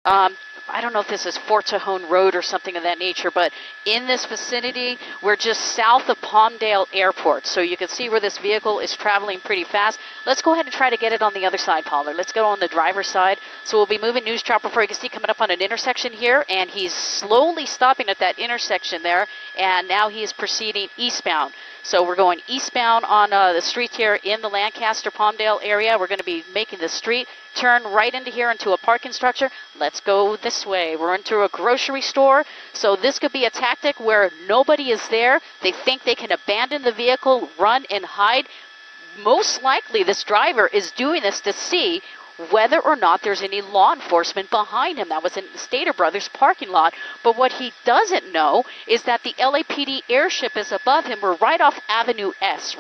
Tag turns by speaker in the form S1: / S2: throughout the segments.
S1: I don't know if this is Fort Tejon Road or something of that nature, but in this vicinity, we're just south of Palmdale Airport. So you can see where this vehicle is traveling pretty fast. Let's go ahead and try to get it on the other side, Pollard. Let's go on the driver's side. So we'll be moving News Chopper 4. You can see coming up on an intersection here, and he's slowly stopping at that intersection there, and now he is proceeding eastbound. So we're going eastbound on the street here in the Lancaster-Palmdale area. We're going to be making the street turn right into here into a parking structure. Let's go this way. We're into a grocery store. So this could be a tactic where nobody is there. They think they can abandon the vehicle, run and hide. Most likely this driver is doing this to see whether or not there's any law enforcement behind him. That was in the Stater Brothers parking lot. But what he doesn't know is that the LAPD airship is above him. We're right off Avenue S in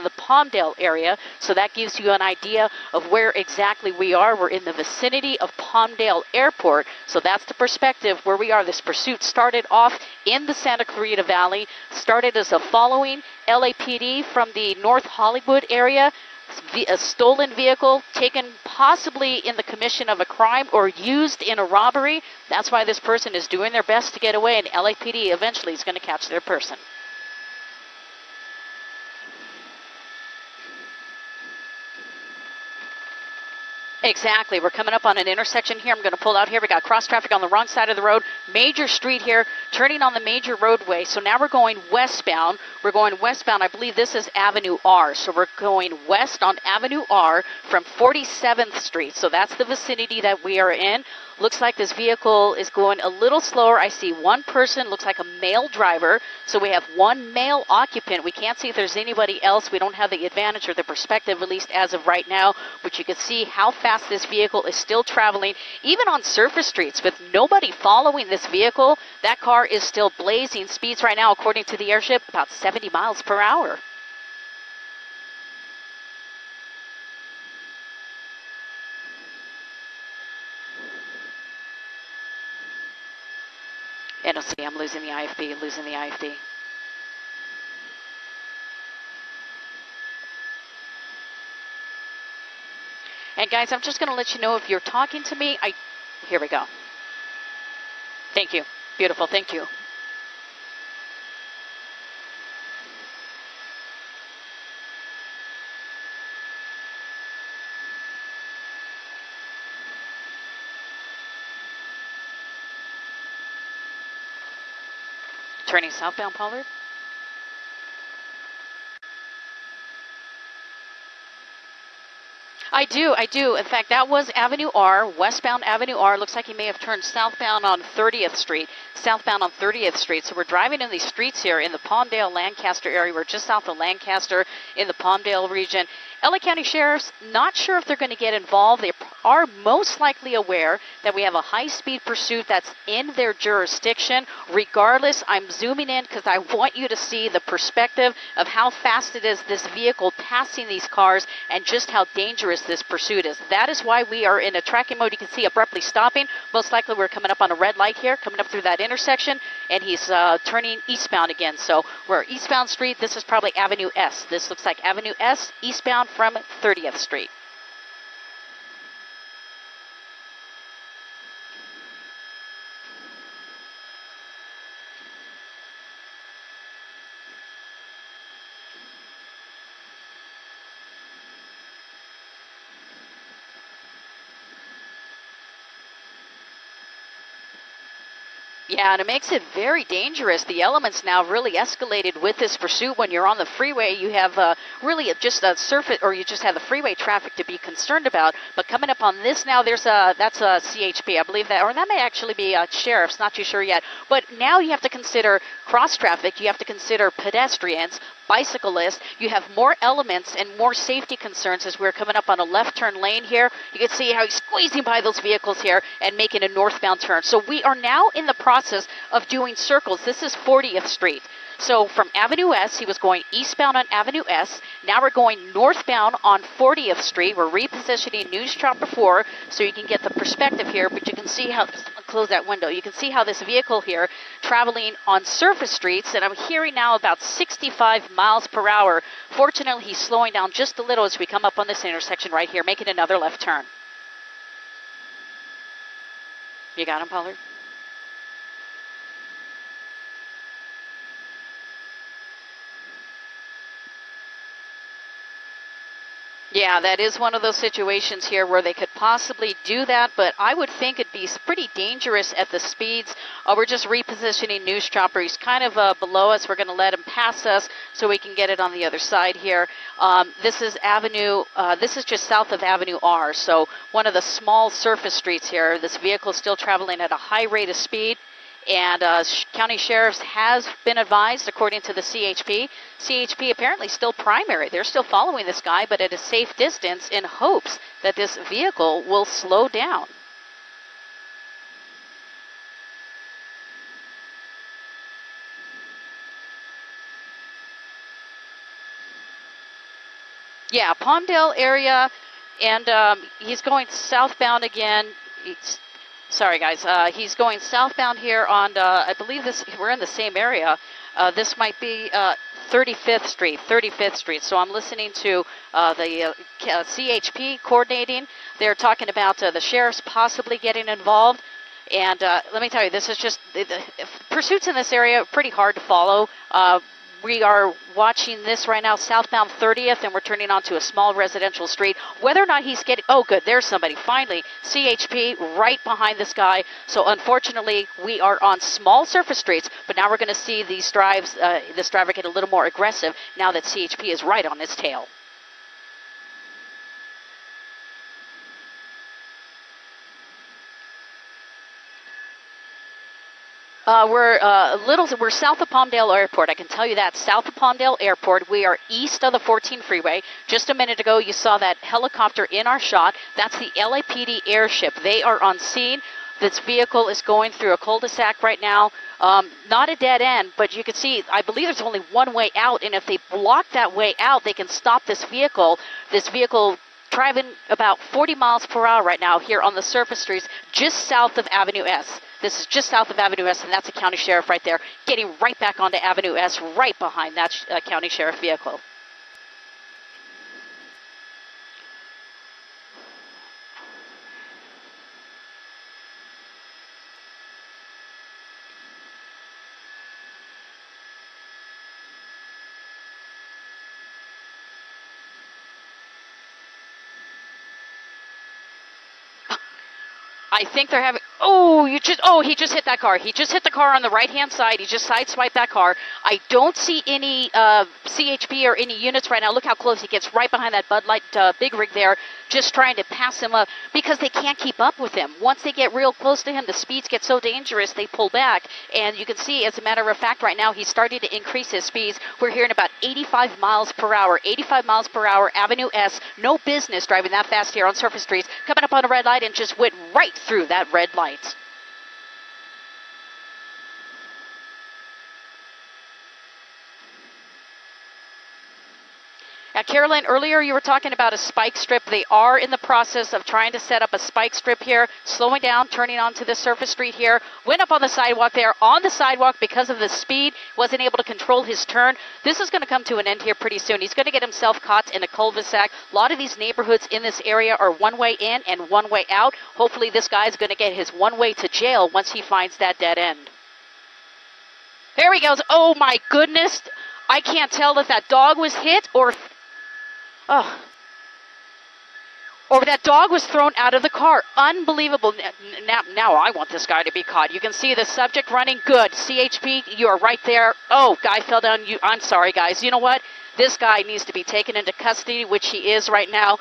S1: the Palmdale area. So that gives you an idea of where exactly we are. We're in the vicinity of Palmdale Airport. So that's the perspective where we are. This pursuit started off in the Santa Clarita Valley, started as a following LAPD from the North Hollywood area. A stolen vehicle taken possibly in the commission of a crime or used in a robbery. That's why this person is doing their best to get away, and LAPD eventually is going to catch their person. Exactly. We're coming up on an intersection here. I'm going to pull out here. We got cross traffic on the wrong side of the road. Major street here, turning on the major roadway. So now we're going westbound. We're going westbound. I believe this is Avenue R. So we're going west on Avenue R from 47th Street. So that's the vicinity that we are in. Looks like this vehicle is going a little slower. I see one person, looks like a male driver. So we have one male occupant. We can't see if there's anybody else. We don't have the advantage or the perspective, at least as of right now. But you can see how fast this vehicle is still traveling. Even on surface streets with nobody following this vehicle, that car is still blazing. Speeds right now, according to the airship, about 70 miles per hour. And see, I'm losing the IFB, And guys, I'm just going to let you know if you're talking to me, here we go. Thank you. Beautiful, thank you. Turning southbound, Pollard. I do. In fact, that was Avenue R, westbound Avenue R. Looks like he may have turned southbound on 30th Street. So we're driving in these streets here in the Palmdale, Lancaster area. We're just south of Lancaster in the Palmdale region. LA County Sheriff's not sure if they're going to get involved. They are most likely aware that we have a high-speed pursuit that's in their jurisdiction. Regardless, I'm zooming in because I want you to see the perspective of how fast it is this vehicle passing these cars and just how dangerous this pursuit is. That is why we are in a tracking mode. You can see abruptly stopping. Most likely we're coming up on a red light here, coming up through that intersection, and he's turning eastbound again. So we're eastbound street. This is probably Avenue S. This looks like Avenue S, eastbound from 30th Street. Yeah, and it makes it very dangerous. The elements now really escalated with this pursuit. When you're on the freeway, you have really just a surface, or you just have the freeway traffic to be concerned about. But coming up on this now, that's a CHP, I believe that, or that may actually be a sheriff's, not too sure yet. But now you have to consider cross traffic. You have to consider pedestrians, bicyclists. You have more elements and more safety concerns as we're coming up on a left turn lane here. You can see how he's squeezing by those vehicles here and making a northbound turn. So we are now in the process of doing circles. This is 40th Street. So from Avenue S, he was going eastbound on Avenue S. Now we're going northbound on 40th Street. We're repositioning News Chopper 4 so you can get the perspective here, but you can see how, close that window, you can see how this vehicle here traveling on surface streets, and I'm hearing now about 65 miles per hour. Fortunately, he's slowing down just a little as we come up on this intersection right here, making another left turn. You got him, Pollard? Yeah, that is one of those situations here where they could possibly do that, but I would think it'd be pretty dangerous at the speeds. We're just repositioning News Chopper. He's kind of below us. We're going to let him pass us so we can get it on the other side here. This is this is just south of Avenue R, so one of the small surface streets here. This vehicle is still traveling at a high rate of speed. And county sheriffs has been advised, according to the CHP. CHP apparently still primary. They're still following this guy, but at a safe distance in hopes that this vehicle will slow down. Yeah, Palmdale area, and he's going southbound again. Sorry, guys. He's going southbound here on, I believe we're in the same area. This might be 35th Street. So I'm listening to the CHP coordinating. They're talking about the sheriffs possibly getting involved. And let me tell you, this is just, the pursuits in this area are pretty hard to follow. We are watching this right now, southbound 30th, and we're turning onto a small residential street. Whether or not he's getting, oh good, there's somebody, finally, CHP right behind this guy. So unfortunately, we are on small surface streets, but now we're going to see this driver get a little more aggressive now that CHP is right on his tail. We're south of Palmdale Airport. I can tell you that, south of Palmdale Airport. We are east of the 14 freeway. Just a minute ago, you saw that helicopter in our shot. That's the LAPD airship. They are on scene. This vehicle is going through a cul-de-sac right now. Not a dead end, but you can see, I believe there's only one way out, and if they block that way out, they can stop this vehicle. This vehicle driving about 40 miles per hour right now here on the surface streets just south of Avenue S. This is just south of Avenue S, and that's a county sheriff right there, getting right back onto Avenue S, right behind that county sheriff vehicle. I think they're having, he just hit that car. He just hit the car on the right-hand side. He just sideswiped that car. I don't see any CHP or any units right now. Look how close he gets, right behind that Bud Light big rig there, just trying to pass him up because they can't keep up with him. Once they get real close to him, the speeds get so dangerous, they pull back. And you can see, as a matter of fact, right now, he's starting to increase his speeds. We're hearing about 85 miles per hour. 85 miles per hour, Avenue S. No business driving that fast here on surface streets. Coming up on a red light and just went right through that red light. Now, Carolyn, earlier you were talking about a spike strip. They are in the process of trying to set up a spike strip here, slowing down, turning onto the surface street here. Went up on the sidewalk there. On the sidewalk, because of the speed, wasn't able to control his turn. This is going to come to an end here pretty soon. He's going to get himself caught in a cul-de-sac. A lot of these neighborhoods in this area are one way in and one way out. Hopefully this guy is going to get his one way to jail once he finds that dead end. There he goes. Oh, my goodness. I can't tell if that dog was hit or that dog was thrown out of the car. Unbelievable. Now I want this guy to be caught. You can see the subject running. Good. CHP, you are right there. Oh, guy fell down. I'm sorry, guys. You know what? This guy needs to be taken into custody, which he is right now.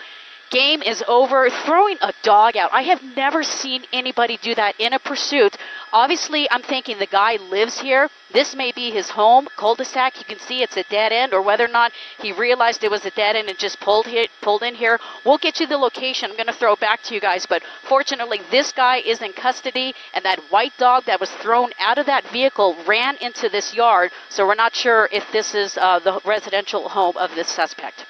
S1: Game is over. Throwing a dog out. I have never seen anybody do that in a pursuit. Obviously, I'm thinking the guy lives here. This may be his home, cul-de-sac. You can see it's a dead end, or whether or not he realized it was a dead end and just pulled in here. We'll get you the location. I'm going to throw it back to you guys, but fortunately, this guy is in custody, and that white dog that was thrown out of that vehicle ran into this yard, so we're not sure if this is the residential home of this suspect.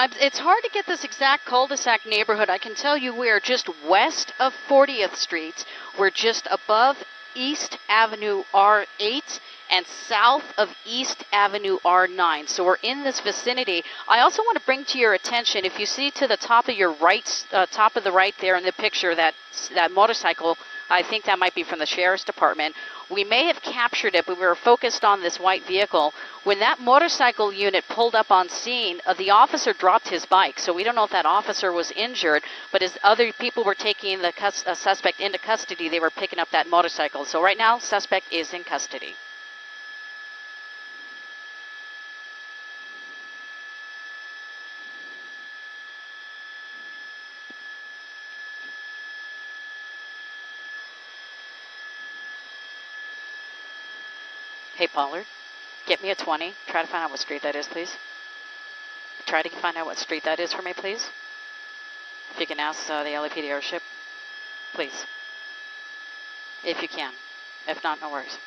S1: It's hard to get this exact cul-de-sac neighborhood. I can tell you we are just west of 40th Street. We're just above East Avenue R8 and south of East Avenue R9. So we're in this vicinity. I also want to bring to your attention, if you see to the top of your right, top of the right there in the picture, that motorcycle, I think that might be from the Sheriff's Department. We may have captured it, but we were focused on this white vehicle. When that motorcycle unit pulled up on scene, the officer dropped his bike. So we don't know if that officer was injured, but as other people were taking the suspect into custody, they were picking up that motorcycle. So right now, suspect is in custody. Hey, Pollard, get me a 20. Try to find out what street that is, please. Try to find out what street that is for me, please. If you can ask the LAPD airship, please. If you can. If not, no worries.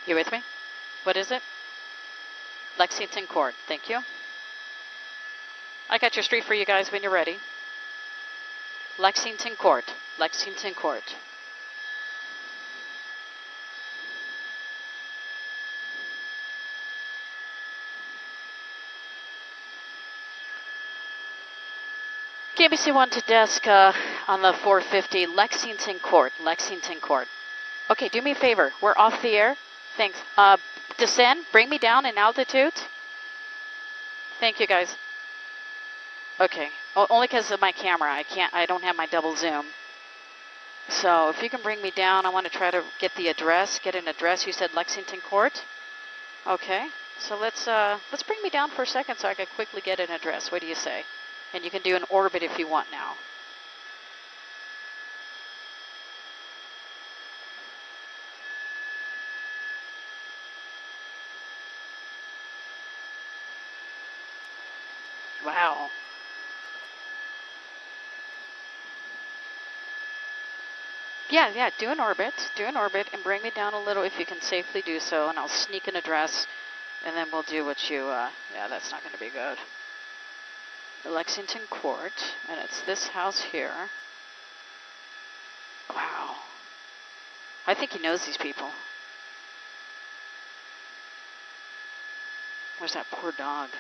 S1: You with me? What is it? Lexington Court. Thank you. I got your street for you guys when you're ready. Lexington Court. Lexington Court. KBC1 to desk on the 450. Lexington Court. Lexington Court. Okay, do me a favor. We're off the air. Thanks. Descend. Bring me down in altitude. Thank you, guys. Okay. Only because of my camera. I don't have my double zoom. So if you can bring me down, I want to try to get the address. Get an address. You said Lexington Court. Okay. So let's bring me down for a second so I can quickly get an address. What do you say? And you can do an orbit if you want now. Wow. Yeah, do an orbit, and bring me down a little if you can safely do so, and I'll sneak an address, and then we'll do what you, yeah, that's not going to be good. The Lexington Court, and it's this house here. Wow. I think he knows these people. There's that poor dog.